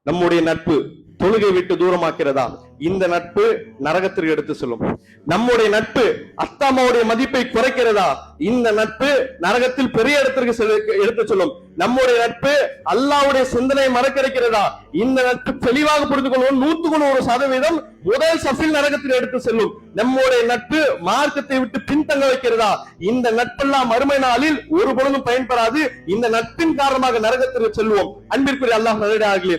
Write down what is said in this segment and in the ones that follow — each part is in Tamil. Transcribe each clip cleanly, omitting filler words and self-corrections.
நம்முடைய நட்பு தொழுகை விட்டு தூரமாக்கிறதா? இந்த நட்பு நரகத்திற்கு எடுத்து செல்லும். நம்முடைய நட்பு அத்தாமாவுடைய மதிப்பை குறைக்கிறதா? இந்த நட்பு நரகத்தில் பெரிய இடத்திற்கு எடுத்து செல்லும். நம்முடைய நட்பு அல்லாஹ்வுடைய சிந்தனையை மறக்கடிக்கிறதா? இந்த நட்பு தெளிவாக புரிந்து கொள்வோம், 100% முதல் சஃபில் நரகத்தில் எடுத்து செல்லும். நம்முடைய நட்பு மார்க்கத்தை விட்டு பின்தங்க வைக்கிறதா? இந்த நட்பெல்லாம் மறுமை நாளில் ஒரு பொழுதும் பயன்பெறாது. இந்த நட்பின் காரணமாக நரகத்திற்கு செல்வோம். அன்பிற்குரிய அல்லாஹ் நல்லடியார்களே,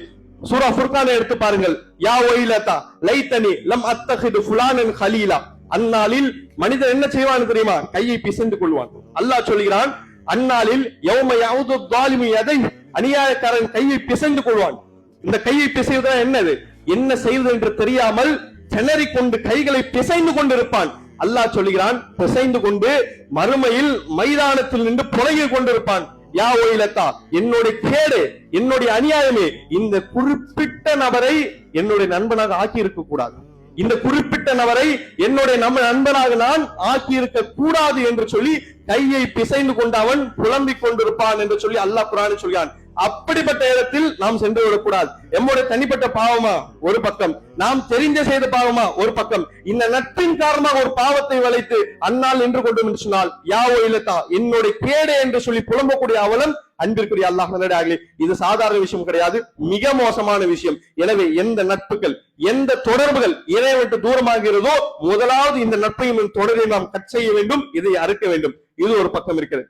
சூரா ஃபுர்கானை எடுத்து பாருங்கள். யா ஒய்லதா லைத்தனி லம் அத்தஹிது ஃபுலானன் கலீலா. அந்நாளில் மனிதன் என்ன செய்வான் தெரியுமா? கையை பிசைந்து கொள்வான். அல்லாஹ் சொல்கிறான், அந்நாளில் யௌம யஊது ஸாலிமு யதை, அநியாயக்காரன் கையை பிசைந்து கொள்வான். இந்த கையை பிசைவதா என்னது, என்ன செய்வது என்று தெரியாமல் திணறிக் கொண்டு கைகளை பிசைந்து கொண்டிருப்பான். அல்லாஹ் சொல்கிறான், பிசைந்து கொண்டு மறுமையில் மைதானத்தில் நின்று புலகிக் கொண்டிருப்பான். யா ஒய்லத்தா, என்னுடைய கேடு, என்னுடைய அநியாயமே, இந்த குறிப்பிட்ட நபரை என்னுடைய நண்பனாக ஆக்கி இருக்க கூடாது, இந்த குறிப்பிட்ட நபரை என்னுடைய நண்பனாக நான் ஆக்கி இருக்க கூடாது என்று சொல்லி கையை பிசைந்து கொண்டு அவன் புலம்பிக் கொண்டிருப்பான் என்று சொல்லி அல்லாஹ் குர்ஆனில் சொல்கிறான். அப்படிப்பட்ட இடத்தில் நாம் சென்று விடக்கூடாது. நம்முடைய தனிப்பட்ட பாவமா ஒரு பக்கம், நாம் தெரிஞ்ச செய்த பாவமா ஒரு பக்கம், இந்த நட்பின் காரணமாக ஒரு பாவத்தை வளைத்து அந்நாள் நின்று கொண்டும் என்று சொன்னால் யாவோ இல்லத்தா, என்னுடைய கேடு என்று சொல்லி புலம்பக்கூடிய அவலம் அன்பிற்குரிய அல்லாஹ் நல்லடியார்களே, இது சாதாரண விஷயம் கிடையாது, மிக மோசமான விஷயம். எனவே எந்த நட்புகள், எந்த தொடர்புகள் இறைவனை விட்டு தூரமாகிறதோ முதலாவது இந்த நட்பையும் தொடரை நாம் கட் செய்ய வேண்டும், இதை அறுக்க வேண்டும். இது ஒரு பக்கம் இருக்கிறது.